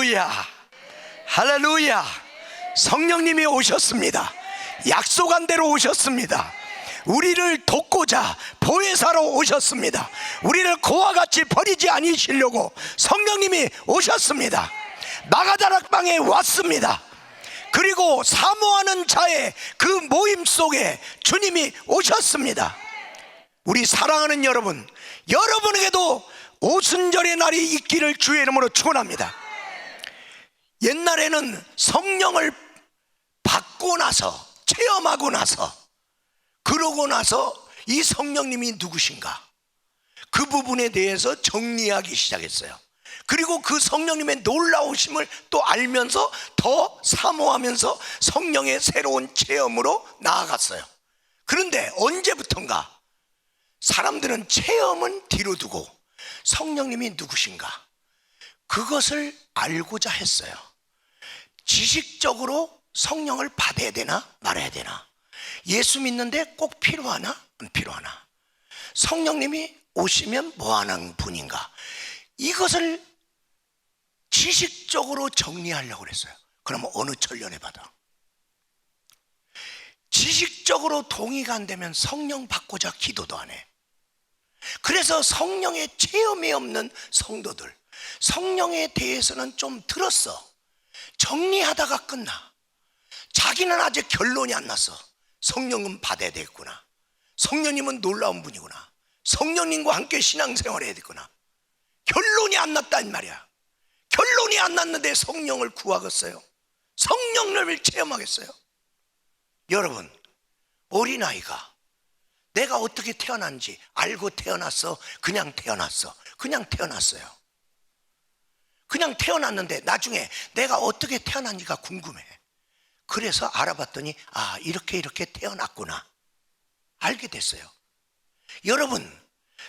할렐루야, 할렐루야. 성령님이 오셨습니다. 약속한 대로 오셨습니다. 우리를 돕고자 보혜사로 오셨습니다. 우리를 그와 같이 버리지 아니시려고 성령님이 오셨습니다. 마가다락방에 왔습니다. 그리고 사모하는 자의 그 모임 속에 주님이 오셨습니다. 우리 사랑하는 여러분, 여러분에게도 오순절의 날이 있기를 주의 이름으로 축원합니다. 옛날에는 성령을 받고 나서, 체험하고 나서, 그러고 나서 이 성령님이 누구신가, 그 부분에 대해서 정리하기 시작했어요. 그리고 그 성령님의 놀라우심을 또 알면서 더 사모하면서 성령의 새로운 체험으로 나아갔어요. 그런데 언제부턴가 사람들은 체험은 뒤로 두고 성령님이 누구신가, 그것을 알고자 했어요. 지식적으로 성령을 받아야 되나 말아야 되나, 예수 믿는데 꼭 필요하나 안 필요하나, 성령님이 오시면 뭐하는 분인가, 이것을 지식적으로 정리하려고 그랬어요. 그러면 어느 천련에 받아? 지식적으로 동의가 안 되면 성령 받고자 기도도 안 해. 그래서 성령의 체험이 없는 성도들, 성령에 대해서는 좀 들었어, 정리하다가 끝나. 자기는 아직 결론이 안 났어. 성령은 받아야 되겠구나, 성령님은 놀라운 분이구나, 성령님과 함께 신앙생활을 해야 되구나. 결론이 안 났단 말이야. 결론이 안 났는데 성령을 구하겠어요? 성령님을 체험하겠어요? 여러분, 어린아이가 내가 어떻게 태어난지 알고 태어났어? 그냥 태어났어? 그냥 태어났어요. 그냥 태어났는데 나중에 내가 어떻게 태어난지가 궁금해. 그래서 알아봤더니 아, 이렇게 태어났구나, 알게 됐어요. 여러분,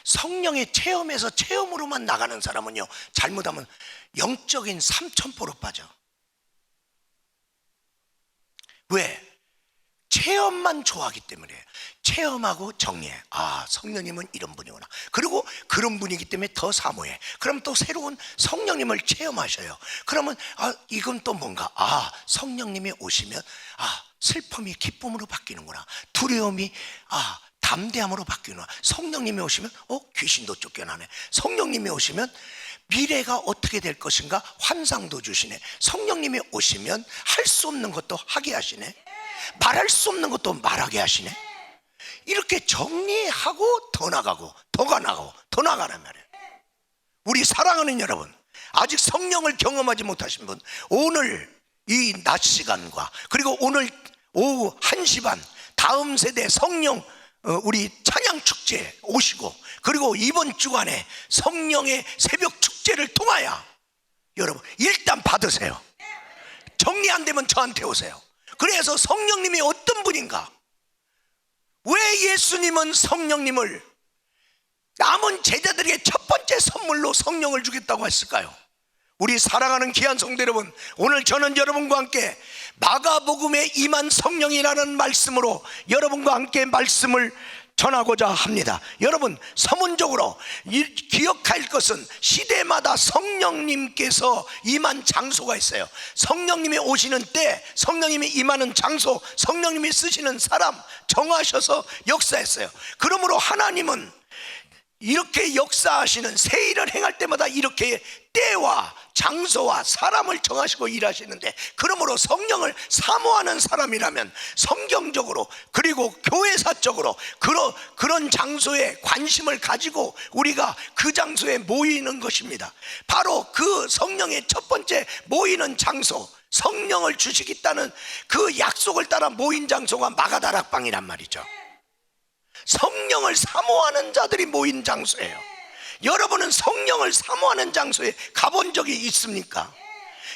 성령의 체험에서 체험으로만 나가는 사람은요, 잘못하면 영적인 삼천포로 빠져. 왜? 체험만 좋아하기 때문에. 체험하고 정리해. 아, 성령님은 이런 분이구나. 그리고 그런 분이기 때문에 더 사모해. 그럼 또 새로운 성령님을 체험하셔요. 그러면 아, 이건 또 뭔가, 아, 성령님이 오시면 아, 슬픔이 기쁨으로 바뀌는구나, 두려움이 아, 담대함으로 바뀌는구나. 성령님이 오시면 귀신도 쫓겨나네. 성령님이 오시면 미래가 어떻게 될 것인가 환상도 주시네. 성령님이 오시면 할 수 없는 것도 하게 하시네. 말할 수 없는 것도 말하게 하시네. 이렇게 정리하고 더 나가고 더가 나가고 더 나가란 말이에요. 우리 사랑하는 여러분, 아직 성령을 경험하지 못하신 분, 오늘 이 낮 시간과 그리고 오늘 오후 1시 반 다음 세대 성령 우리 찬양 축제 오시고, 그리고 이번 주간에 성령의 새벽 축제를 통하여 여러분 일단 받으세요. 정리 안 되면 저한테 오세요. 그래서 성령님이 어떤 분인가, 왜 예수님은 성령님을 남은 제자들에게 첫 번째 선물로 성령을 주겠다고 했을까요? 우리 사랑하는 귀한 성도 여러분, 오늘 저는 여러분과 함께 마가복음에 임한 성령이라는 말씀으로 여러분과 함께 말씀을 전하고자 합니다. 여러분, 서문적으로 기억할 것은 시대마다 성령님께서 임한 장소가 있어요. 성령님이 오시는 때, 성령님이 임하는 장소, 성령님이 쓰시는 사람 정하셔서 역사했어요. 그러므로 하나님은 이렇게 역사하시는 새 일을 행할 때마다 이렇게 때와 장소와 사람을 정하시고 일하시는데, 그러므로 성령을 사모하는 사람이라면 성경적으로 그리고 교회사적으로 그런 장소에 관심을 가지고 우리가 그 장소에 모이는 것입니다. 바로 그 성령의 첫 번째 모이는 장소, 성령을 주시겠다는 그 약속을 따라 모인 장소가 마가다락방이란 말이죠. 성령을 사모하는 자들이 모인 장소예요. 여러분은 성령을 사모하는 장소에 가본 적이 있습니까?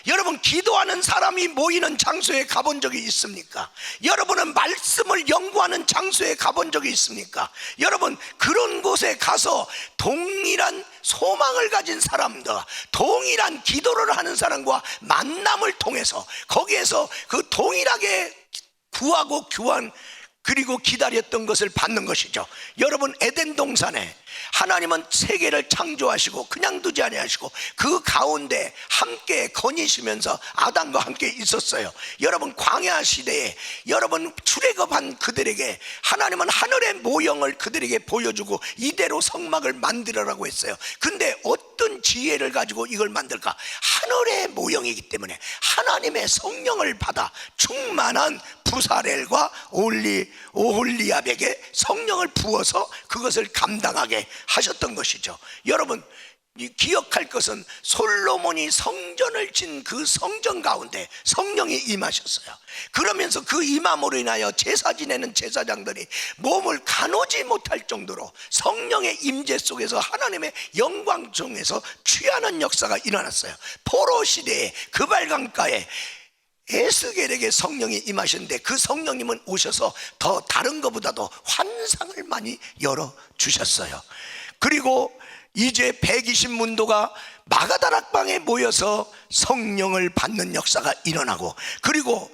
여러분, 기도하는 사람이 모이는 장소에 가본 적이 있습니까? 여러분은 말씀을 연구하는 장소에 가본 적이 있습니까? 여러분, 그런 곳에 가서 동일한 소망을 가진 사람들과 동일한 기도를 하는 사람과 만남을 통해서 거기에서 그 동일하게 구하고 교환 그리고 기다렸던 것을 받는 것이죠. 여러분, 에덴 동산에 하나님은 세계를 창조하시고 그냥 두지 아니하시고 그 가운데 함께 거니시면서 아담과 함께 있었어요. 여러분, 광야 시대에 여러분 출애굽한 그들에게 하나님은 하늘의 모형을 그들에게 보여주고 이대로 성막을 만들어라고 했어요. 근데 어떤 지혜를 가지고 이걸 만들까? 하늘의 모형이기 때문에 하나님의 성령을 받아 충만한 부사렐과 오홀리압에게 성령을 부어서 그것을 감당하게 하셨던 것이죠. 여러분, 기억할 것은 솔로몬이 성전을 진 그 성전 가운데 성령이 임하셨어요. 그러면서 그 임함으로 인하여 제사 지내는 제사장들이 몸을 가누지 못할 정도로 성령의 임재 속에서 하나님의 영광 중에서 취하는 역사가 일어났어요. 포로 시대에 그발강가에 에스겔에게 성령이 임하셨는데 그 성령님은 오셔서 더 다른 것보다도 환상을 많이 열어주셨어요. 그리고 이제 120문도가 마가다락방에 모여서 성령을 받는 역사가 일어나고, 그리고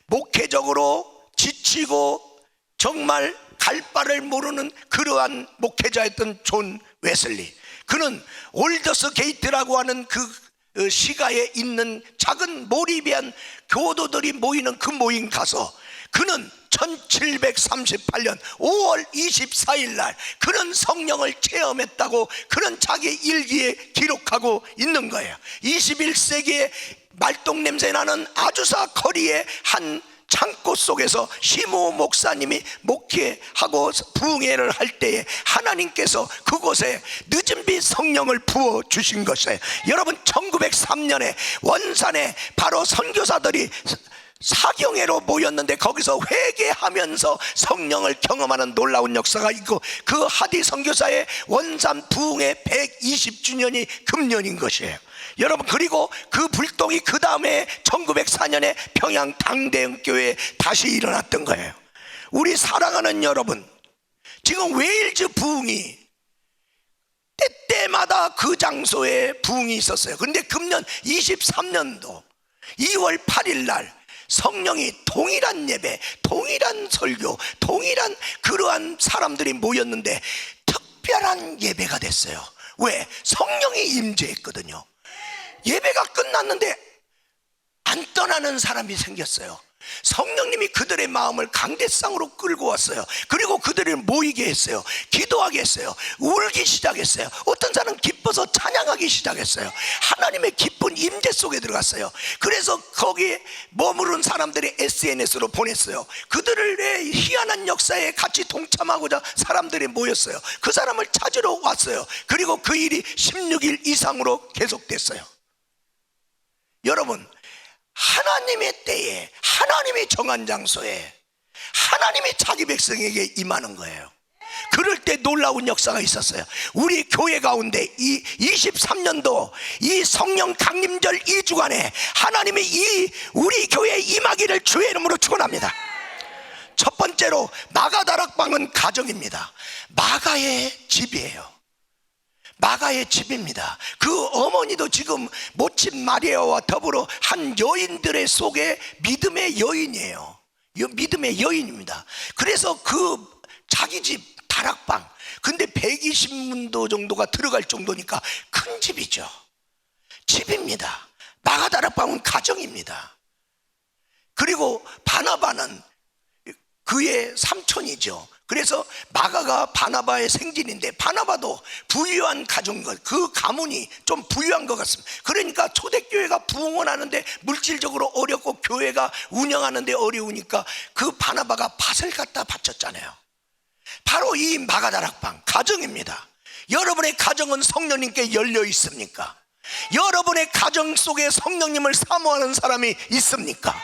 목회적으로 지치고 정말 갈 바를 모르는 그러한 목회자였던 존 웨슬리, 그는 올더스 게이트라고 하는 그 시가에 있는 작은 모리비안 교도들이 모이는 그 모임 가서 그는 1738년 5월 24일 날 그는 성령을 체험했다고 그는 자기 일기에 기록하고 있는 거예요. 21세기에 말똥 냄새 나는 아주사 거리의 한 창고 속에서 시모 목사님이 목회하고 부흥회를 할 때에 하나님께서 그곳에 늦은 빛 성령을 부어 주신 것이에요. 여러분, 1903년에 원산에 바로 선교사들이 사경회로 모였는데 거기서 회개하면서 성령을 경험하는 놀라운 역사가 있고, 그 하디 선교사의 원산 부흥회 120주년이 금년인 것이에요. 여러분, 그리고 그 불똥이 그 다음에 1904년에 평양 당대형교회에 다시 일어났던 거예요. 우리 사랑하는 여러분, 지금 웨일즈 부흥이 때때마다 그 장소에 부흥이 있었어요. 그런데 금년 23년도 2월 8일 날 성령이 동일한 예배, 동일한 설교, 동일한 그러한 사람들이 모였는데 특별한 예배가 됐어요. 왜? 성령이 임재했거든요. 예배가 끝났는데 안 떠나는 사람이 생겼어요. 성령님이 그들의 마음을 강대상으로 끌고 왔어요. 그리고 그들을 모이게 했어요. 기도하게 했어요. 울기 시작했어요. 어떤 사람은 기뻐서 찬양하기 시작했어요. 하나님의 기쁜 임재 속에 들어갔어요. 그래서 거기에 머무른 사람들이 SNS로 보냈어요. 그들의 희한한 역사에 같이 동참하고자 사람들이 모였어요. 그 사람을 찾으러 왔어요. 그리고 그 일이 16일 이상으로 계속됐어요. 여러분, 하나님의 때에, 하나님이 정한 장소에 하나님이 자기 백성에게 임하는 거예요. 그럴 때 놀라운 역사가 있었어요. 우리 교회 가운데 이 23년도 이 성령 강림절 2주간에 하나님이 이 우리 교회에 임하기를 주의 이름으로 축원합니다. 첫 번째로 마가다락방은 가정입니다. 마가의 집이에요. 마가의 집입니다. 그 어머니도 지금 모친 마리아와 더불어 한 여인들의 속에 믿음의 여인이에요. 믿음의 여인입니다. 그래서 그 자기 집 다락방, 근데 120문도 정도가 들어갈 정도니까 큰 집이죠. 집입니다. 마가다락방은 가정입니다. 그리고 바나바는 그의 삼촌이죠. 그래서 마가가 바나바의 생진인데 바나바도 부유한 가정, 그 가문이 좀 부유한 것 같습니다. 그러니까 초대교회가 부흥을 하는데 물질적으로 어렵고 교회가 운영하는데 어려우니까 그 바나바가 밭을 갖다 바쳤잖아요. 바로 이 마가다락방 가정입니다. 여러분의 가정은 성령님께 열려 있습니까? 여러분의 가정 속에 성령님을 사모하는 사람이 있습니까?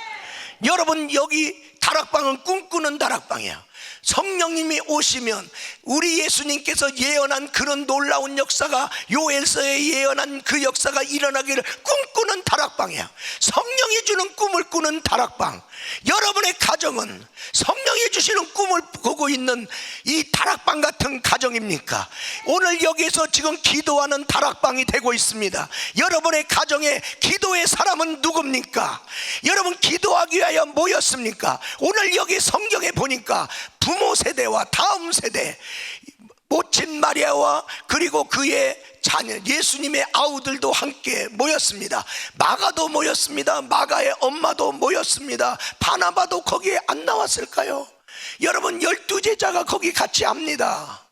여러분, 여기 다락방은 꿈꾸는 다락방이야. 성령님이 오시면 우리 예수님께서 예언한 그런 놀라운 역사가, 요엘서에 예언한 그 역사가 일어나기를 꿈꾸는 다락방이야. 성령이 주는 꿈을 꾸는 다락방. 여러분의 가정은 성령이 주시는 꿈을 꾸고 있는 이 다락방 같은 가정입니까? 오늘 여기에서 지금 기도하는 다락방이 되고 있습니다. 여러분의 가정에 기도의 사람은 누굽니까? 여러분, 기도하기 위하여 모였습니까? 오늘 여기 성경에 보니까 부모 세대와 다음 세대, 모친 마리아와 그리고 그의 자녀 예수님의 아우들도 함께 모였습니다. 마가도 모였습니다. 마가의 엄마도 모였습니다. 바나바도 거기에 안 나왔을까요? 여러분 12제자가 거기 같이 합니다.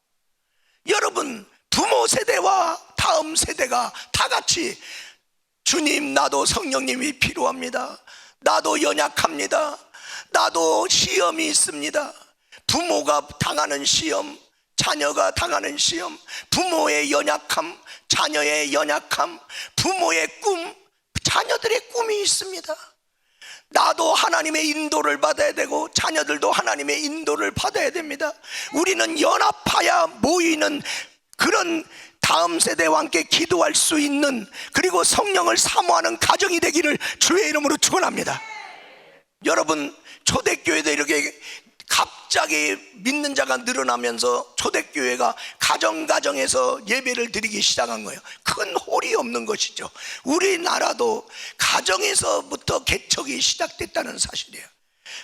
여러분 부모 세대와 다음 세대가 다 같이 주님, 나도 성령님이 필요합니다. 나도 연약합니다. 나도 시험이 있습니다. 부모가 당하는 시험, 자녀가 당하는 시험, 부모의 연약함, 자녀의 연약함, 부모의 꿈, 자녀들의 꿈이 있습니다. 나도 하나님의 인도를 받아야 되고 자녀들도 하나님의 인도를 받아야 됩니다. 우리는 연합하여 모이는 그런 다음 세대와 함께 기도할 수 있는, 그리고 성령을 사모하는 가정이 되기를 주의 이름으로 축원합니다. 여러분 초대교회도 이렇게 갑자기 믿는 자가 늘어나면서 초대교회가 가정에서 예배를 드리기 시작한 거예요. 큰 홀이 없는 것이죠. 우리나라도 가정에서부터 개척이 시작됐다는 사실이에요.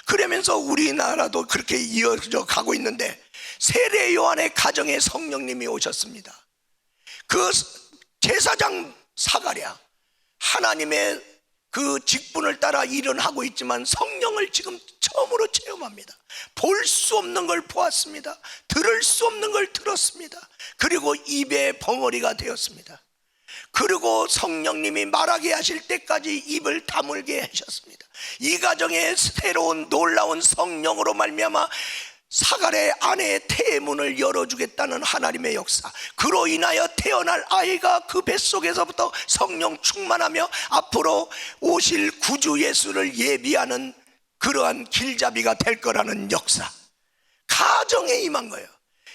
그러면서 우리나라도 그렇게 이어져 가고 있는데, 세례 요한의 가정에 성령님이 오셨습니다. 그 제사장 사가랴, 하나님의 그 직분을 따라 일은 하고 있지만 성령을 지금 처음으로 체험합니다. 볼 수 없는 걸 보았습니다. 들을 수 없는 걸 들었습니다. 그리고 입의 벙어리가 되었습니다. 그리고 성령님이 말하게 하실 때까지 입을 다물게 하셨습니다. 이 가정에 새로운 놀라운 성령으로 말미암아 사갈의 아내의 태문을 열어주겠다는 하나님의 역사, 그로 인하여 태어날 아이가 그 뱃속에서부터 성령 충만하며 앞으로 오실 구주 예수를 예비하는 그러한 길잡이가 될 거라는 역사, 가정에 임한 거예요.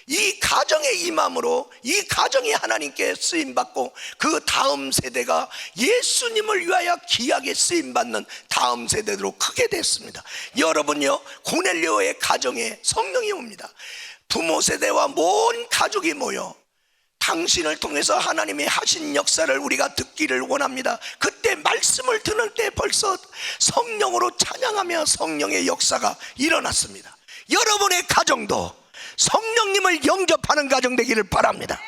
이 가정에 임함으로 이 가정이 하나님께 쓰임받고 그 다음 세대가 예수님을 위하여 귀하게 쓰임받는 다음 세대로 크게 됐습니다. 여러분요, 고넬료의 가정에 성령이 옵니다. 부모 세대와 모든 가족이 모여 당신을 통해서 하나님이 하신 역사를 우리가 듣기를 원합니다. 그때 말씀을 듣는 때 벌써 성령으로 찬양하며 성령의 역사가 일어났습니다. 여러분의 가정도 성령님을 영접하는 가정 되기를 바랍니다.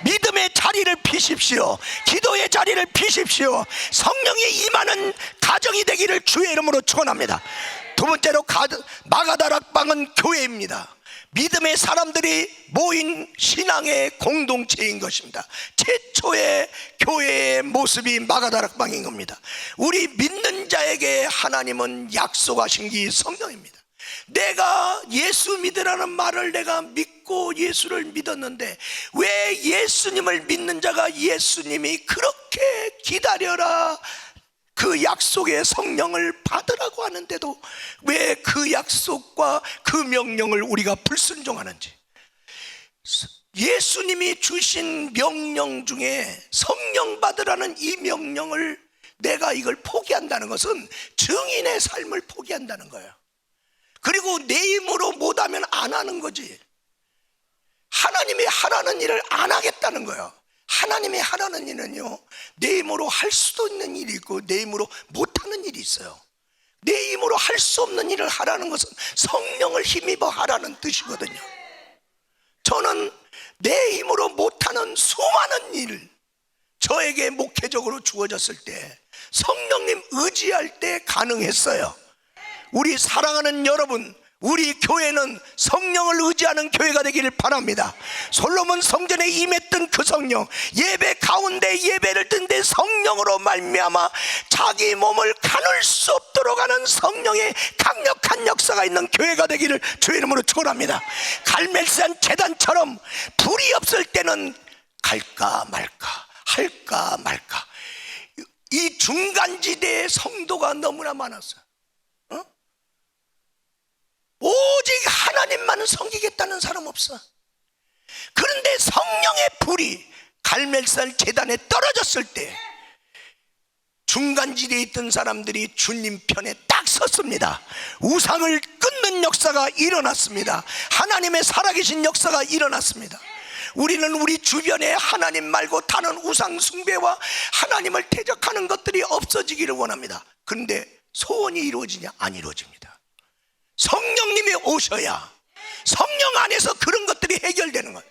믿음의 자리를 피십시오. 기도의 자리를 피십시오. 성령이 임하는 가정이 되기를 주의 이름으로 축원합니다. 두 번째로 마가다락방은 교회입니다. 믿음의 사람들이 모인 신앙의 공동체인 것입니다. 최초의 교회의 모습이 마가다락방인 겁니다. 우리 믿는 자에게 하나님은 약속하신 게 성령입니다. 내가 예수 믿으라는 말을 내가 믿고 예수를 믿었는데, 왜 예수님을 믿는 자가 예수님이 그렇게 기다려라 그 약속의 성령을 받으라고 하는데도 왜 그 약속과 그 명령을 우리가 불순종하는지, 예수님이 주신 명령 중에 성령 받으라는 이 명령을 내가 이걸 포기한다는 것은 증인의 삶을 포기한다는 거예요. 그리고 내 힘으로 못하면 안 하는 거지. 하나님이 하라는 일을 안 하겠다는 거예요. 하나님이 하라는 일은요, 내 힘으로 할 수도 있는 일이 있고 내 힘으로 못하는 일이 있어요. 내 힘으로 할 수 없는 일을 하라는 것은 성령을 힘입어 하라는 뜻이거든요. 저는 내 힘으로 못하는 수많은 일, 저에게 목회적으로 주어졌을 때 성령님 의지할 때 가능했어요. 우리 사랑하는 여러분, 우리 교회는 성령을 의지하는 교회가 되기를 바랍니다. 솔로몬 성전에 임했던 그 성령, 예배 가운데 예배를 드는데 성령으로 말미암아 자기 몸을 가눌 수 없도록 하는 성령의 강력한 역사가 있는 교회가 되기를 주의 이름으로 축원합니다. 갈멜산 제단처럼 불이 없을 때는 갈까 말까, 할까 말까, 이 중간지대의 성도가 너무나 많았어요. 오직 하나님만은 섬기겠다는 사람 없어. 그런데 성령의 불이 갈멜산 제단에 떨어졌을 때 중간지대에 있던 사람들이 주님 편에 딱 섰습니다. 우상을 끊는 역사가 일어났습니다. 하나님의 살아계신 역사가 일어났습니다. 우리는 우리 주변에 하나님 말고 다른 우상 숭배와 하나님을 대적하는 것들이 없어지기를 원합니다. 그런데 소원이 이루어지냐? 안 이루어집니다. 성령님이 오셔야 성령 안에서 그런 것들이 해결되는 거예요.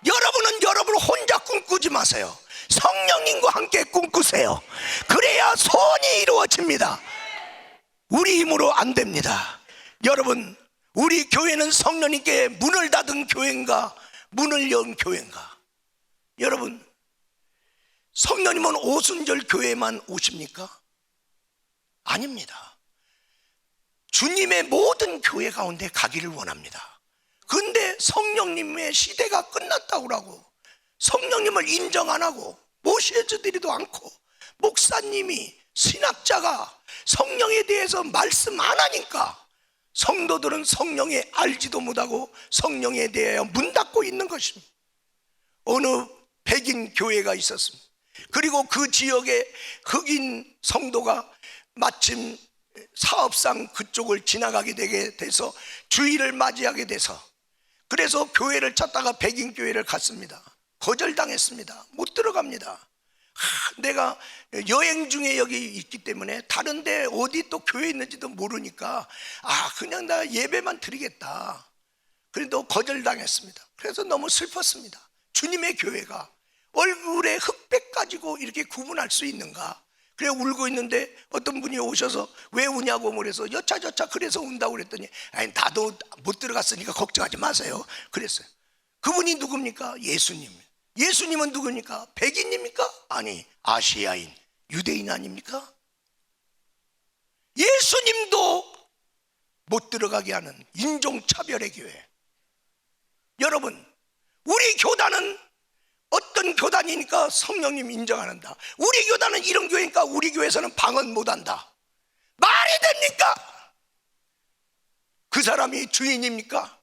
여러분은 여러분 혼자 꿈꾸지 마세요. 성령님과 함께 꿈꾸세요. 그래야 소원이 이루어집니다. 우리 힘으로 안 됩니다. 여러분, 우리 교회는 성령님께 문을 닫은 교회인가 문을 연 교회인가? 여러분, 성령님은 오순절 교회만 오십니까? 아닙니다. 주님의 모든 교회 가운데 가기를 원합니다. 그런데 성령님의 시대가 끝났다고 하고 성령님을 인정 안 하고 모셔주지도 않고 목사님이 신학자가 성령에 대해서 말씀 안 하니까 성도들은 성령에 알지도 못하고 성령에 대하여 문 닫고 있는 것입니다. 어느 백인 교회가 있었습니다. 그리고 그 지역에 흑인 성도가 마침 사업상 그쪽을 지나가게 되게 돼서 주일을 맞이하게 돼서 그래서 교회를 찾다가 백인 교회를 갔습니다. 거절당했습니다. 못 들어갑니다. 내가 여행 중에 여기 있기 때문에 다른데 어디 또 교회 있는지도 모르니까 그냥 나 예배만 드리겠다. 그래도 거절당했습니다. 그래서 너무 슬펐습니다. 주님의 교회가 얼굴에 흑백 가지고 이렇게 구분할 수 있는가? 그래 울고 있는데 어떤 분이 오셔서 왜 우냐고 그래서 여차저차 그래서 운다고 그랬더니 아니 나도 못 들어갔으니까 걱정하지 마세요 그랬어요. 그분이 누굽니까? 예수님. 예수님은 누굽니까? 백인입니까? 아니 아시아인 유대인 아닙니까? 예수님도 못 들어가게 하는 인종차별의 교회. 여러분, 우리 교단은 어떤 교단이니까 성령님 인정 안 한다. 우리 교단은 이런 교회니까 우리 교회에서는 방언 못 한다. 말이 됩니까? 그 사람이 주인입니까?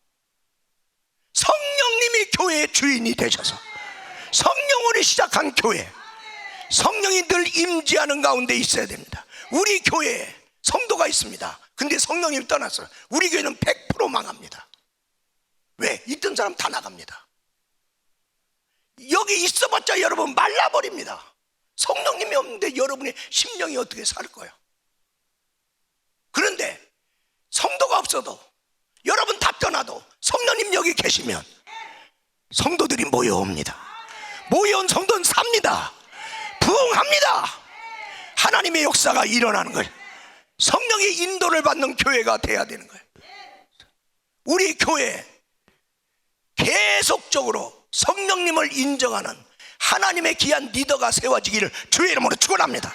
성령님이 교회의 주인이 되셔서 성령으로 시작한 교회, 성령이 늘 임재하는 가운데 있어야 됩니다. 우리 교회에 성도가 있습니다. 근데 성령님이 떠났어요. 우리 교회는 100% 망합니다. 왜? 있던 사람 다 나갑니다. 여기 있어봤자 여러분 말라버립니다. 성령님이 없는데 여러분의 심령이 어떻게 살 거예요? 그런데 성도가 없어도 여러분 다 떠나도 성령님 여기 계시면 성도들이 모여옵니다. 모여온 성도는 삽니다. 부흥합니다. 하나님의 역사가 일어나는 거예요. 성령의 인도를 받는 교회가 돼야 되는 거예요. 우리 교회 계속적으로 성령님을 인정하는 하나님의 귀한 리더가 세워지기를 주의 이름으로 축원합니다.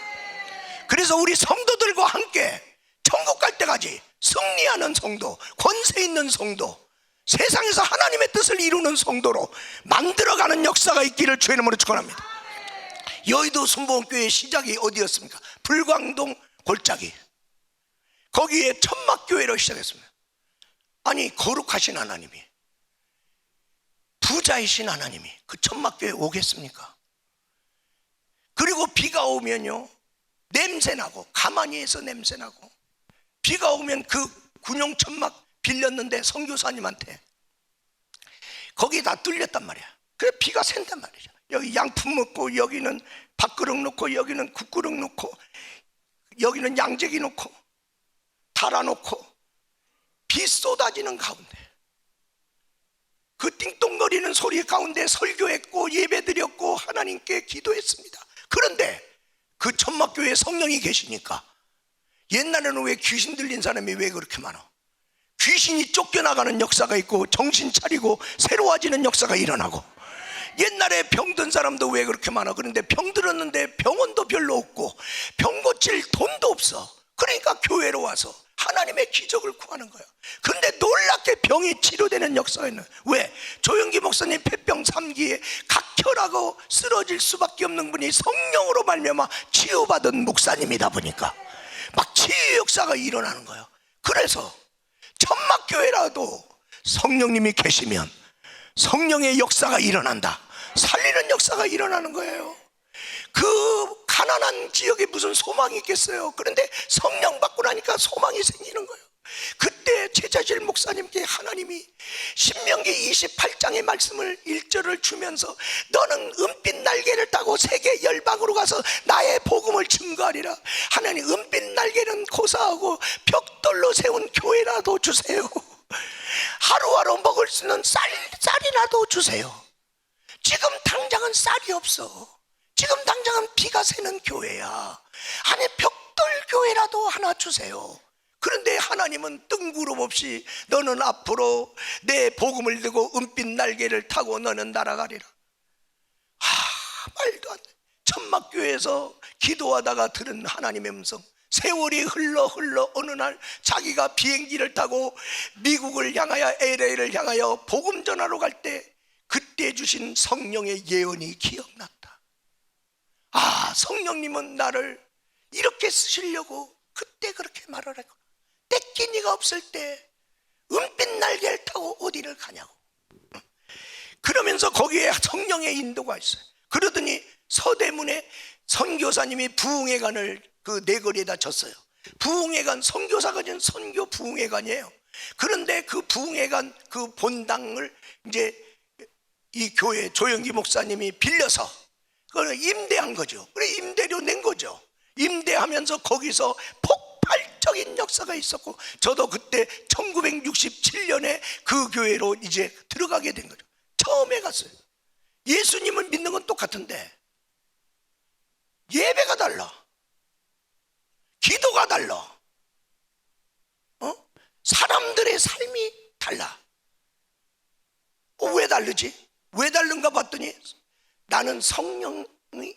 그래서 우리 성도들과 함께 천국 갈 때까지 승리하는 성도, 권세 있는 성도, 세상에서 하나님의 뜻을 이루는 성도로 만들어가는 역사가 있기를 주의 이름으로 축원합니다. 여의도 순복음교회의 시작이 어디였습니까? 불광동 골짜기, 거기에 천막교회로 시작했습니다. 아니 거룩하신 하나님이, 부자이신 하나님이 그 천막교회에 오겠습니까? 그리고 비가 오면요 냄새나고, 가만히 해서 냄새나고, 비가 오면 그 군용 천막 빌렸는데 선교사님한테 거기 다 뚫렸단 말이야. 그래 비가 샌단 말이죠. 여기 양품 먹고, 여기는 밥그릇 놓고, 여기는 국그릇 놓고, 여기는 양재기 놓고 달아놓고, 비 쏟아지는 가운데 그 띵동거리는 소리 가운데 설교했고 예배드렸고 하나님께 기도했습니다. 그런데 그 천막교회에 성령이 계시니까, 옛날에는 왜 귀신 들린 사람이 왜 그렇게 많아? 귀신이 쫓겨나가는 역사가 있고 정신 차리고 새로워지는 역사가 일어나고, 옛날에 병든 사람도 왜 그렇게 많아? 그런데 병 들었는데 병원도 별로 없고 병 고칠 돈도 없어. 그러니까 교회로 와서 하나님의 기적을 구하는 거예요. 그런데 놀랍게 병이 치료되는 역사가 있는. 왜? 조영기 목사님 폐병 3기에 각혈하고 쓰러질 수밖에 없는 분이 성령으로 말미암아 치유받은 목사님이다 보니까 막 치유 역사가 일어나는 거예요. 그래서 천막교회라도 성령님이 계시면 성령의 역사가 일어난다. 살리는 역사가 일어나는 거예요. 그 가난한 지역에 무슨 소망이 있겠어요? 그런데 성령 받고 나니까 소망이 생기는 거예요. 그때 최자실 목사님께 하나님이 신명기 28장의 말씀을 1절을 주면서 너는 은빛 날개를 타고 세계 열방으로 가서 나의 복음을 증거하리라. 하나님, 은빛 날개는 고사하고 벽돌로 세운 교회라도 주세요. 하루하루 먹을 수 있는 쌀이라도 주세요. 지금 당장은 쌀이 없어. 지금 당장은 비가 새는 교회야. 아니 벽돌 교회라도 하나 주세요. 그런데 하나님은 뜬구름 없이 너는 앞으로 내 복음을 들고 은빛 날개를 타고 너는 날아가리라. 말도 안 돼. 천막교회에서 기도하다가 들은 하나님의 음성. 세월이 흘러 어느 날 자기가 비행기를 타고 미국을 향하여 LA를 향하여 복음 전하러 갈 때 그때 주신 성령의 예언이 기억났다. 성령님은 나를 이렇게 쓰시려고 그때 그렇게 말을 했구나. 떼끼니가 없을 때 은빛 날개를 타고 어디를 가냐고. 그러면서 거기에 성령의 인도가 있어요. 그러더니 서대문에 선교사님이 부흥회관을 그 내거리에다 졌어요. 부흥회관, 선교사가 진 선교 부흥회관이에요. 그런데 그 부흥회관 그 본당을 이제 이 교회 조영기 목사님이 빌려서 그걸 임대한 거죠. 그래 임대료 낸 거죠. 임대하면서 거기서 폭발적인 역사가 있었고, 저도 그때 1967년에 그 교회로 이제 들어가게 된 거죠. 처음에 갔어요. 예수님을 믿는 건 똑같은데 예배가 달라, 기도가 달라, 사람들의 삶이 달라. 왜 다르지? 왜 다른가 봤더니 나는 성령이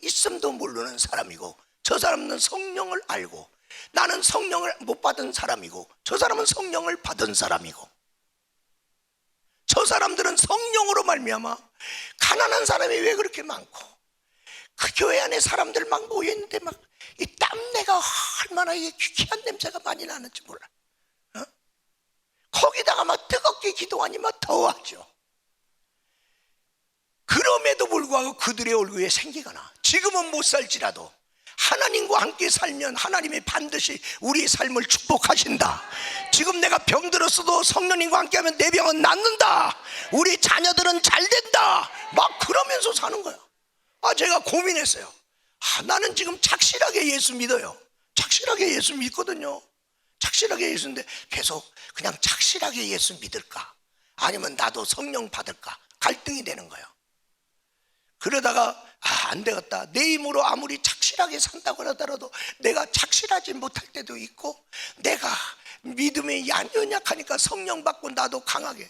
있음도 모르는 사람이고 저 사람은 성령을 알고, 나는 성령을 못 받은 사람이고 저 사람은 성령을 받은 사람이고, 저 사람들은 성령으로 말미암아 가난한 사람이 왜 그렇게 많고, 그 교회 안에 사람들 막 모여있는데 막 이 땀내가 얼마나 이 귀한 냄새가 많이 나는지 몰라. 거기다가 막 뜨겁게 기도하니 막 더워하죠. 그럼에도 불구하고 그들의 얼굴에 생기가 나. 지금은 못 살지라도 하나님과 함께 살면 하나님이 반드시 우리 삶을 축복하신다. 지금 내가 병들었어도 성령님과 함께하면 내 병은 낫는다. 우리 자녀들은 잘 된다. 막 그러면서 사는 거야. 제가 고민했어요. 나는 지금 착실하게 예수 믿어요. 착실하게 예수 믿거든요. 착실하게 예수인데 계속 그냥 착실하게 예수 믿을까, 아니면 나도 성령 받을까 갈등이 되는 거예요. 그러다가 안 되겠다. 내 힘으로 아무리 착실하게 산다고 하더라도 내가 착실하지 못할 때도 있고, 내가 믿음이 연약하니까 성령 받고 나도 강하게,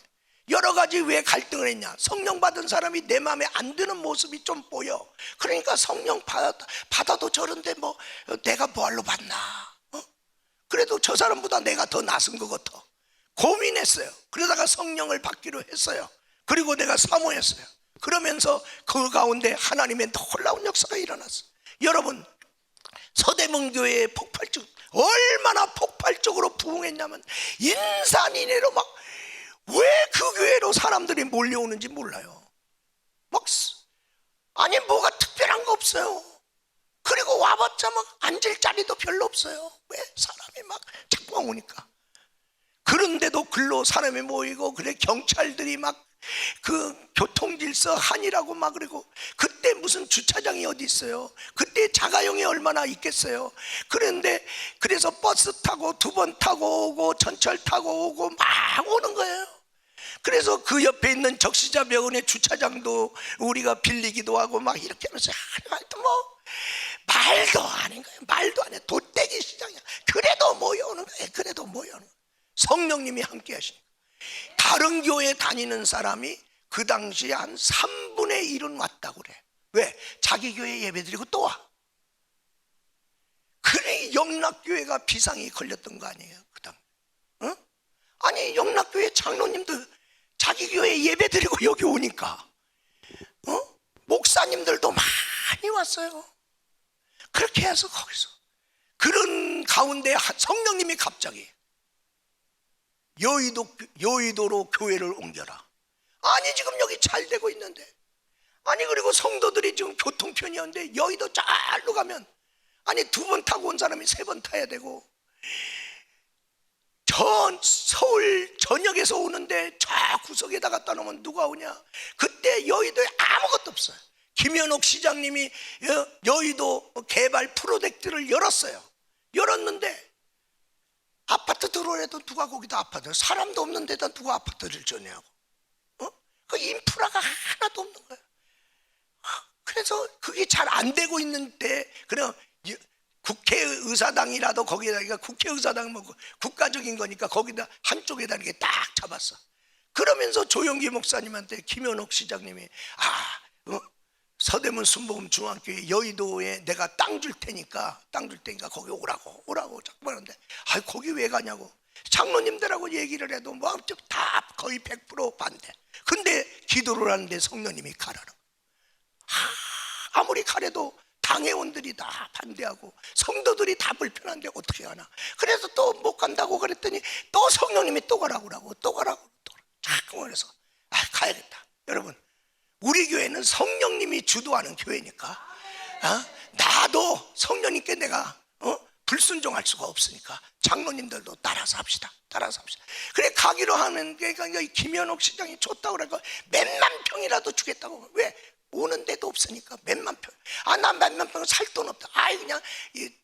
여러 가지 왜 갈등을 했냐. 성령 받은 사람이 내 마음에 안 드는 모습이 좀 보여. 그러니까 성령 받아도 저런데 뭐 내가 뭐하러 받나, 그래도 저 사람보다 내가 더 낫은 것 같아. 고민했어요. 그러다가 성령을 받기로 했어요. 그리고 내가 사모했어요. 그러면서 그 가운데 하나님의 놀라운 역사가 일어났어요. 여러분, 서대문교회의 얼마나 폭발적으로 부흥했냐면 인산인해로 막, 왜 그 교회로 사람들이 몰려오는지 몰라요. 막 아니 뭐가 특별한 거 없어요. 그리고 와봤자 막 앉을 자리도 별로 없어요. 왜? 사람이 막 자꾸 오니까. 그런데도 글로 사람이 모이고, 그래 경찰들이 막 그 교통질서 한이라고 막, 그리고 그때 무슨 주차장이 어디 있어요. 그때 자가용이 얼마나 있겠어요. 그런데 그래서 버스 타고 2번 타고 오고 전철 타고 오고 막 오는 거예요. 그래서 그 옆에 있는 적시자병원의 주차장도 우리가 빌리기도 하고 막 이렇게 하면서 하여튼 뭐 말도 아닌 거예요. 말도 안 해. 돗대기 시장이야. 그래도 모여오는 거예요. 그래도 모여오는 거예요. 성령님이 함께 하시니까. 다른 교회 다니는 사람이 그 당시에 한 3분의 1은 왔다고 그래. 왜? 자기 교회 예배드리고 또 와. 그래 영락교회가 비상이 걸렸던 거 아니에요 그 당. 아니 영락교회 장로님도 자기 교회 예배드리고 여기 오니까 목사님들도 많이 왔어요. 그렇게 해서 거기서 그런 가운데 성령님이 갑자기 여의도로 교회를 옮겨라. 아니 지금 여기 잘 되고 있는데, 아니 그리고 성도들이 지금 교통편이었는데 여의도 잘로 가면 아니 2번 타고 온 사람이 3번 타야 되고, 서울 전역에서 오는데 저 구석에다 갖다 놓으면 누가 오냐. 그때 여의도에 아무것도 없어요. 김현옥 시장님이 여의도 개발 프로젝트를 열었어요. 열었는데 아파트 들어오래도 누가 거기다 아파트, 사람도 없는 데다 누가 아파트를 전해하고, 그 인프라가 하나도 없는 거예요. 그래서 그게 잘 안 되고 있는데, 그럼 국회의사당이라도 거기에다가, 국회의사당은 뭐 국가적인 거니까 거기다 한쪽에다 이렇게 딱 잡았어. 그러면서 조영기 목사님한테 김현옥 시장님이 서대문 순복음 중앙교회 여의도에 내가 땅 줄 테니까 거기 오라고 자꾸 하는데, 거기 왜 가냐고. 장로님들하고 얘기를 해도 뭐 다 거의 100% 반대. 근데 기도를 하는데 성령님이 가라는. 아무리 가래도 당회원들이 다 반대하고 성도들이 다 불편한데 어떻게 하나. 그래서 또 못 간다고 그랬더니 또 성령님이 또 가라고 자꾸 그래서 가야겠다. 여러분, 우리 교회는 성령님이 주도하는 교회니까 나도 성령님께 내가 불순종할 수가 없으니까 장로님들도 따라서 합시다. 그래 가기로 하는 게, 김현옥 시장이 줬다고 그러니까 몇만 평이라도 주겠다고. 왜? 오는 데도 없으니까 몇만 평. 나 몇만 평 살 돈 없다. 그냥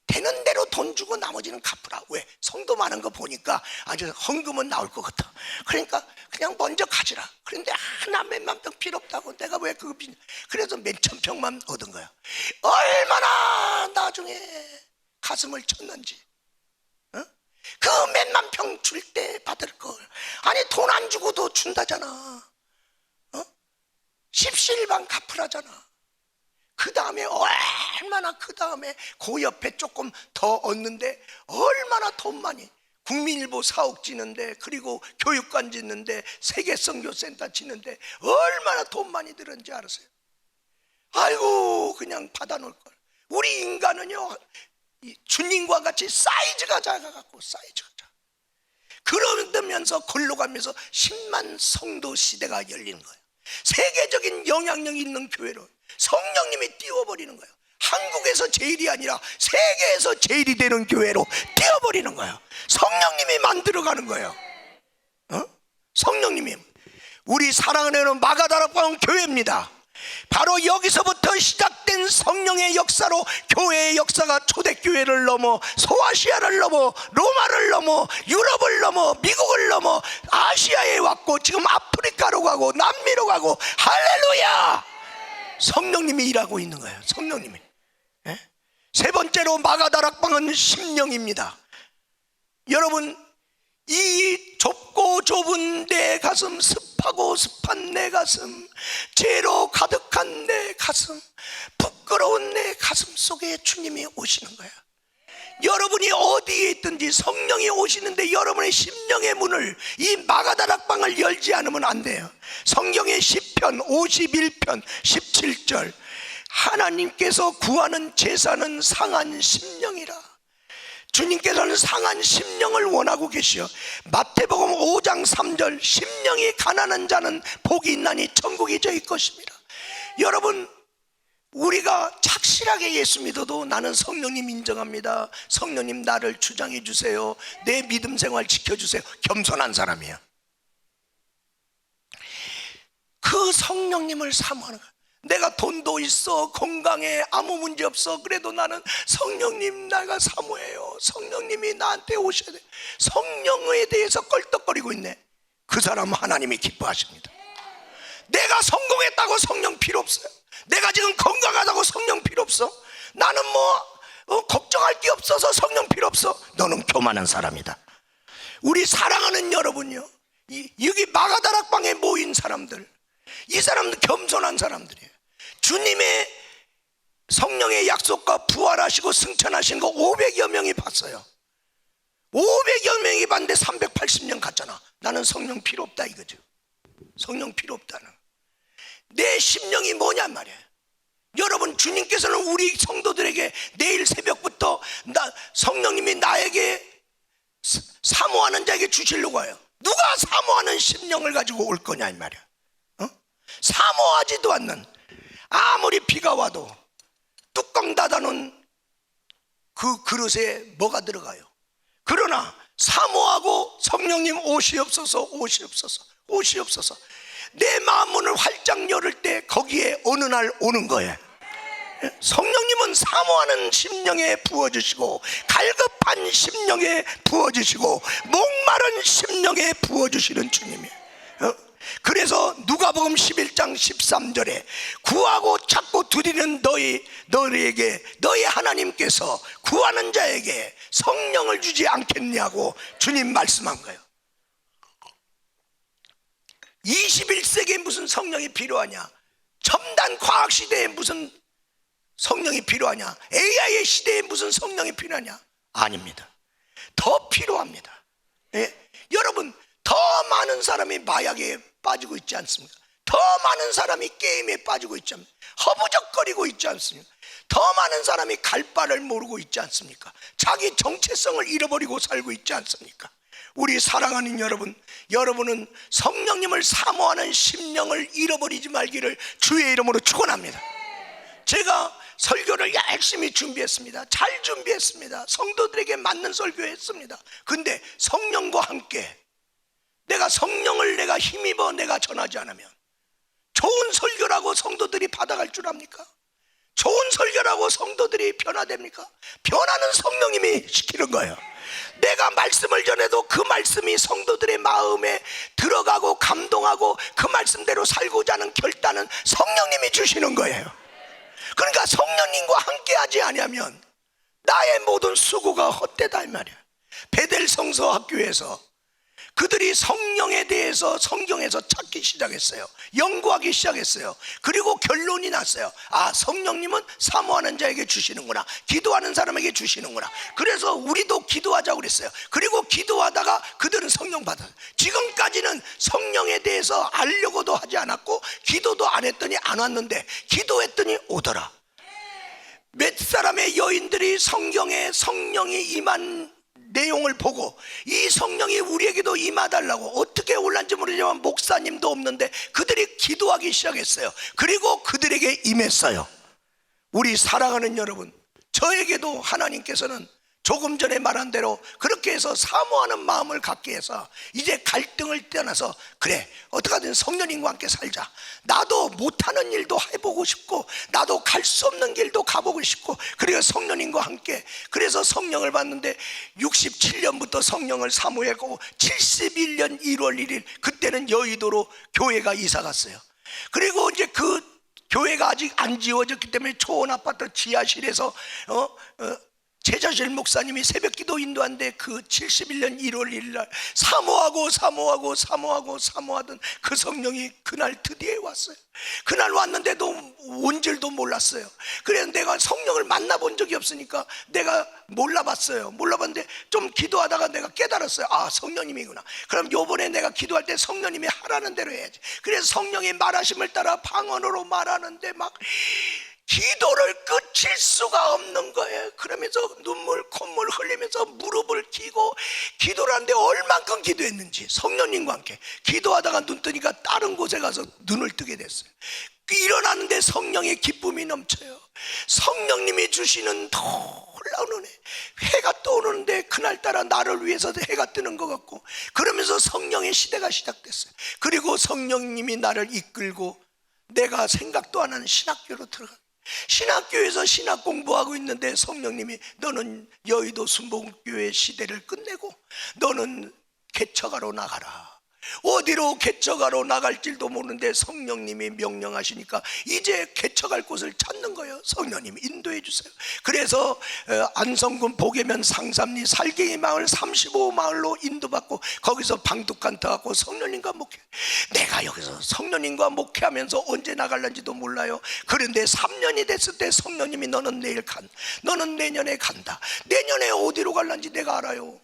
되는 대로 돈 주고 나머지는 갚으라. 왜? 성도 많은 거 보니까 아주 헌금은 나올 것 같아. 그러니까 그냥 먼저 가지라. 그런데 나 몇만 평 필요 없다고. 내가 왜 그거 그래서 몇천 평만 얻은 거야. 얼마나 나중에 가슴을 쳤는지. 그 몇만 평 줄 때 받을 걸. 돈 안 주고도 준다잖아. 십시일반 갚으라잖아. 그 다음에 얼마나, 그 다음에 그 옆에 조금 더 얻는데 얼마나 돈 많이. 국민일보 사옥 짓는데, 그리고 교육관 짓는데, 세계선교센터 짓는데 얼마나 돈 많이 들었는지 알았어요. 그냥 받아놓을 걸. 우리 인간은요, 주님과 같이 사이즈가 작아갖고, 그러면서 걸러가면서 10만 성도 시대가 열리는 거예요. 세계적인 영향력 있는 교회로 성령님이 띄워버리는 거예요. 한국에서 제일이 아니라 세계에서 제일이 되는 교회로 띄워버리는 거예요. 성령님이 만들어가는 거예요. 성령님이. 우리 사랑하는 마가다락방 교회입니다. 바로 여기서부터 시작된 성령의 역사로 교회의 역사가 초대교회를 넘어 소아시아를 넘어 로마를 넘어 유럽을 넘어 미국을 넘어 아시아에 왔고, 지금 아프리카로 가고 남미로 가고. 할렐루야! 성령님이 일하고 있는 거예요. 성령님이. 세 번째로 마가다락방은 심령입니다. 여러분, 이 좁고 좁은 내 가슴, 습하고 습한 내 가슴, 죄로 가득한 내 가슴, 부끄러운 내 가슴 속에 주님이 오시는 거야. 여러분이 어디에 있든지 성령이 오시는데 여러분의 심령의 문을, 이 마가다락방을 열지 않으면 안 돼요. 성경의 시편 51편 17절, 하나님께서 구하는 제사는 상한 심령이라. 주님께서는 상한 심령을 원하고 계시오. 마태복음 5장 3절, 심령이 가난한 자는 복이 있나니 천국이 저희 것입니다. 여러분, 우리가 착실하게 예수 믿어도 나는 성령님 인정합니다, 성령님 나를 주장해 주세요, 내 믿음 생활 지켜주세요, 겸손한 사람이야. 그 성령님을 사모하는 거야. 내가 돈도 있어, 건강해, 아무 문제 없어. 그래도 나는 성령님 내가 사모해요. 성령님이 나한테 오셔야 돼. 성령에 대해서 껄떡거리고 있네. 그 사람은 하나님이 기뻐하십니다. 내가 성공했다고 성령 필요 없어요. 내가 지금 건강하다고 성령 필요 없어. 나는 걱정할 게 없어서 성령 필요 없어. 너는 교만한 사람이다. 우리 사랑하는 여러분요, 여기 마가다락방에 모인 사람들, 이 사람들 겸손한 사람들이에요. 주님의 성령의 약속과 부활하시고 승천하신 거 500여 명이 봤어요. 500여 명이 봤는데 380년 갔잖아. 나는 성령 필요 없다 이거죠. 성령 필요 없다는. 내 심령이 뭐냔 말이에요. 여러분, 주님께서는 우리 성도들에게 내일 새벽부터 성령님이 나에게 사모하는 자에게 주시려고 해요. 누가 사모하는 심령을 가지고 올 거냐 이 말이야. 사모하지도 않는, 아무리 비가 와도 뚜껑 닫아놓은 그 그릇에 뭐가 들어가요? 그러나 사모하고 성령님 오시옵소서, 오시옵소서, 오시옵소서, 내 마음문을 활짝 열을 때 거기에 어느 날 오는 거예요. 성령님은 사모하는 심령에 부어주시고, 갈급한 심령에 부어주시고, 목마른 심령에 부어주시는 주님이에요. 그래서 누가복음 11장 13절에 구하고 찾고 두드리는 너희에게 너희 하나님께서 구하는 자에게 성령을 주지 않겠냐고 주님 말씀한 거예요. 21세기에 무슨 성령이 필요하냐? 첨단 과학 시대에 무슨 성령이 필요하냐? AI의 시대에 무슨 성령이 필요하냐? 아닙니다. 더 필요합니다. 예? 여러분, 더 많은 사람이 마약에 빠지고 있지 않습니까? 더 많은 사람이 게임에 빠지고 있지 않습니까? 허부적거리고 있지 않습니까? 더 많은 사람이 갈 바를 모르고 있지 않습니까? 자기 정체성을 잃어버리고 살고 있지 않습니까? 우리 사랑하는 여러분, 여러분은 성령님을 사모하는 심령을 잃어버리지 말기를 주의 이름으로 축원합니다. 제가 설교를 열심히 준비했습니다. 잘 준비했습니다. 성도들에게 맞는 설교했습니다. 근데 성령과 함께 내가 성령을 내가 힘입어 내가 전하지 않으면 좋은 설교라고 성도들이 받아갈 줄 압니까? 좋은 설교라고 성도들이 변화됩니까? 변화는 성령님이 시키는 거예요. 내가 말씀을 전해도 그 말씀이 성도들의 마음에 들어가고 감동하고 그 말씀대로 살고자 하는 결단은 성령님이 주시는 거예요. 그러니까 성령님과 함께 하지 아니하면 나의 모든 수고가 헛되다 이 말이야. 베델 성서 학교에서 그들이 성령에 대해서 성경에서 찾기 시작했어요. 연구하기 시작했어요. 그리고 결론이 났어요. 아, 성령님은 사모하는 자에게 주시는구나. 기도하는 사람에게 주시는구나. 그래서 우리도 기도하자고 그랬어요. 그리고 기도하다가 그들은 성령 받았어요. 지금까지는 성령에 대해서 알려고도 하지 않았고 기도도 안 했더니 안 왔는데 기도했더니 오더라. 몇 사람의 여인들이 성경에 성령이 임한 내용을 보고 이 성령이 우리에게도 임하달라고 어떻게 올란지 모르지만 목사님도 없는데 그들이 기도하기 시작했어요. 그리고 그들에게 임했어요. 우리 사랑하는 여러분, 저에게도 하나님께서는 조금 전에 말한 대로 그렇게 해서 사모하는 마음을 갖게 해서 이제 갈등을 떠나서 그래, 어떡하든 성령님과 함께 살자. 나도 못하는 일도 해보고 싶고 나도 갈 수 없는 길도 가보고 싶고 그리고 성령님과 함께 그래서 성령을 받는데 67년부터 성령을 사모했고 71년 1월 1일 그때는 여의도로 교회가 이사 갔어요. 그리고 이제 그 교회가 아직 안 지어졌기 때문에 초원 아파트 지하실에서 제자실 목사님이 새벽기도 인도한데 그 71년 1월 1일 날 사모하던 그 성령이 그날 드디어 왔어요. 그날 왔는데도 온 줄도 몰랐어요. 그래서 내가 성령을 만나본 적이 없으니까 내가 몰라봤는데 좀 기도하다가 내가 깨달았어요. 아, 성령님이구나. 그럼 요번에 내가 기도할 때 성령님이 하라는 대로 해야지. 그래서 성령이 말하심을 따라 방언으로 말하는데 막 기도를 끝일 수가 없는 거예요. 그러면서 눈물 콧물 흘리면서 무릎을 꿇고 기도를 하는데 얼만큼 기도했는지 성령님과 함께 기도하다가 눈 뜨니까 다른 곳에 가서 눈을 뜨게 됐어요. 일어나는데 성령의 기쁨이 넘쳐요. 성령님이 주시는 놀라운 은혜. 해가 떠오르는데 그날따라 나를 위해서 해가 뜨는 것 같고 그러면서 성령의 시대가 시작됐어요. 그리고 성령님이 나를 이끌고 내가 생각도 안 하는 신학교로 들어가. 신학교에서 신학 공부하고 있는데 성령님이 너는 여의도 순복음교회 시대를 끝내고 너는 개척하러 나가라. 어디로 개척하러 나갈지도 모르는데 성령님이 명령하시니까 이제 개척할 곳을 찾는 거예요. 성령님이 인도해 주세요. 그래서 안성군 보계면 상삼리 살갱이 마을 35마을로 인도받고 거기서 방독간터 갖고 성령님과 목회. 내가 여기서 성령님과 목회하면서 언제 나갈는지도 몰라요. 그런데 3년이 됐을 때 성령님이 너는 너는 내년에 간다. 내년에 어디로 갈는지 내가 알아요.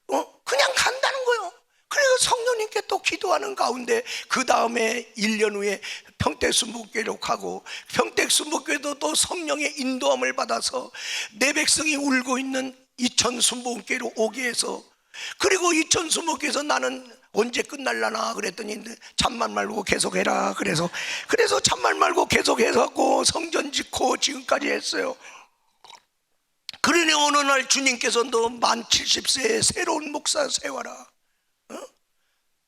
그냥 간다는 거예요. 그래서 성령님께 또 기도하는 가운데 그 다음에 1년 후에 평택순복교회로 가고 평택순복교회도 또 성령의 인도함을 받아서 내 백성이 울고 있는 이천순복교회로 오게 해서 그리고 이천순복교회에서 나는 언제 끝날라나 그랬더니 잠만 말고 계속해라. 그래서 잠만 말고 계속해서 성전 짓고 지금까지 했어요. 그러니 어느 날 주님께서 너 만 70세에 새로운 목사 세워라.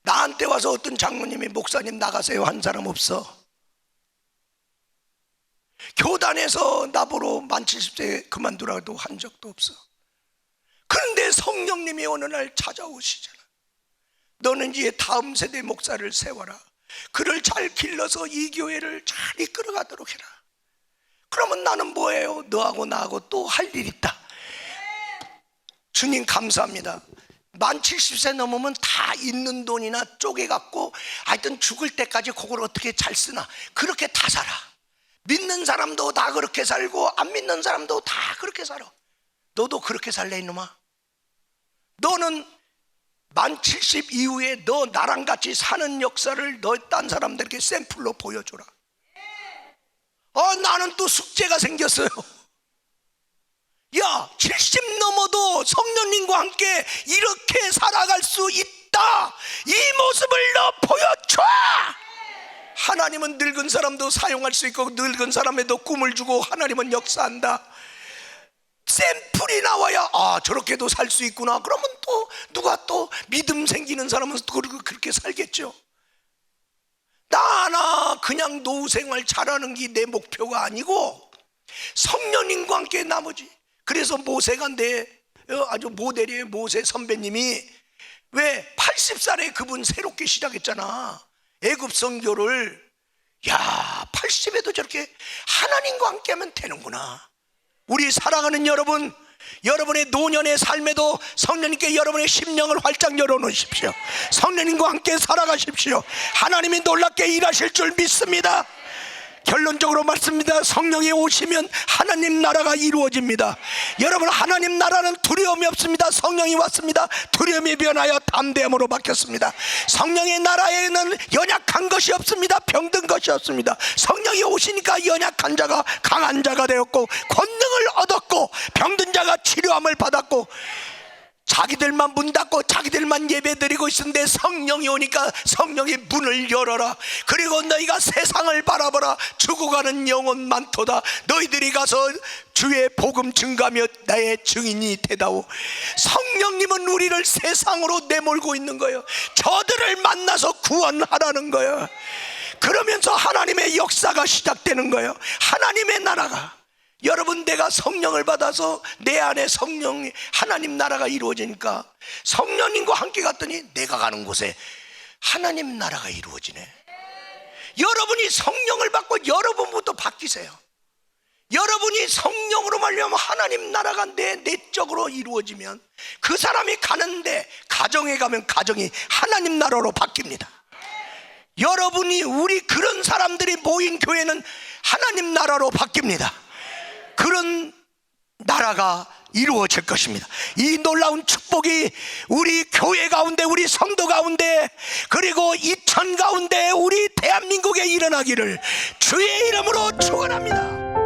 나한테 와서 어떤 장로님이 목사님 나가세요 한 사람 없어. 교단에서 나보러 만 70세 그만두라고 한 적도 없어. 그런데 성령님이 어느 날 찾아오시잖아. 너는 이제 다음 세대 목사를 세워라. 그를 잘 길러서 이 교회를 잘 이끌어가도록 해라. 그러면 나는 뭐예요? 너하고 나하고 또 할 일 있다. 주님 감사합니다. 만 70세 넘으면 다 있는 돈이나 쪼개갖고 하여튼 죽을 때까지 그걸 어떻게 잘 쓰나 그렇게 다 살아. 믿는 사람도 다 그렇게 살고 안 믿는 사람도 다 그렇게 살아. 너도 그렇게 살래 이놈아? 너는 만 70 이후에 너 나랑 같이 사는 역사를 너 딴 사람들에게 샘플로 보여줘라. 나는 또 숙제가 생겼어요. 야, 70 넘어도 성령님과 함께 이렇게 살아갈 수 있다. 이 모습을 너 보여줘. 하나님은 늙은 사람도 사용할 수 있고 늙은 사람에도 꿈을 주고 하나님은 역사한다. 샘플이 나와야 저렇게도 살 수 있구나. 그러면 또 누가 또 믿음 생기는 사람은 또 그렇게 살겠죠. 나나 그냥 노후 생활 잘하는 게 내 목표가 아니고 성령님과 함께 나머지. 그래서 모세가 아주 모델이에요. 모세 선배님이 왜 80살에 그분 새롭게 시작했잖아. 애굽 선교를. 야, 80에도 저렇게 하나님과 함께 하면 되는구나. 우리 사랑하는 여러분, 여러분의 노년의 삶에도 성령님께 여러분의 심령을 활짝 열어놓으십시오. 성령님과 함께 살아가십시오. 하나님이 놀랍게 일하실 줄 믿습니다. 결론적으로 말씀입니다. 성령이 오시면 하나님 나라가 이루어집니다. 여러분, 하나님 나라는 두려움이 없습니다. 성령이 왔습니다. 두려움이 변하여 담대함으로 바뀌었습니다. 성령의 나라에는 연약한 것이 없습니다. 병든 것이 없습니다. 성령이 오시니까 연약한 자가 강한 자가 되었고 권능을 얻었고 병든 자가 치료함을 받았고 자기들만 문 닫고 자기들만 예배 드리고 있었는데 성령이 오니까 성령이 문을 열어라. 그리고 너희가 세상을 바라보라. 죽어가는 영혼 많도다. 너희들이 가서 주의 복음 증가하며 나의 증인이 되다오. 성령님은 우리를 세상으로 내몰고 있는 거예요. 저들을 만나서 구원하라는 거예요. 그러면서 하나님의 역사가 시작되는 거예요. 하나님의 나라가. 여러분, 내가 성령을 받아서 내 안에 성령 하나님 나라가 이루어지니까 성령님과 함께 갔더니 내가 가는 곳에 하나님 나라가 이루어지네. 여러분이 성령을 받고 여러분부터 바뀌세요. 여러분이 성령으로 말미암아 하나님 나라가 내 내적으로 이루어지면 그 사람이 가는데 가정에 가면 가정이 하나님 나라로 바뀝니다. 여러분이 우리 그런 사람들이 모인 교회는 하나님 나라로 바뀝니다. 그런 나라가 이루어질 것입니다. 이 놀라운 축복이 우리 교회 가운데, 우리 성도 가운데, 그리고 이천 가운데 우리 대한민국에 일어나기를 주의 이름으로 축원합니다.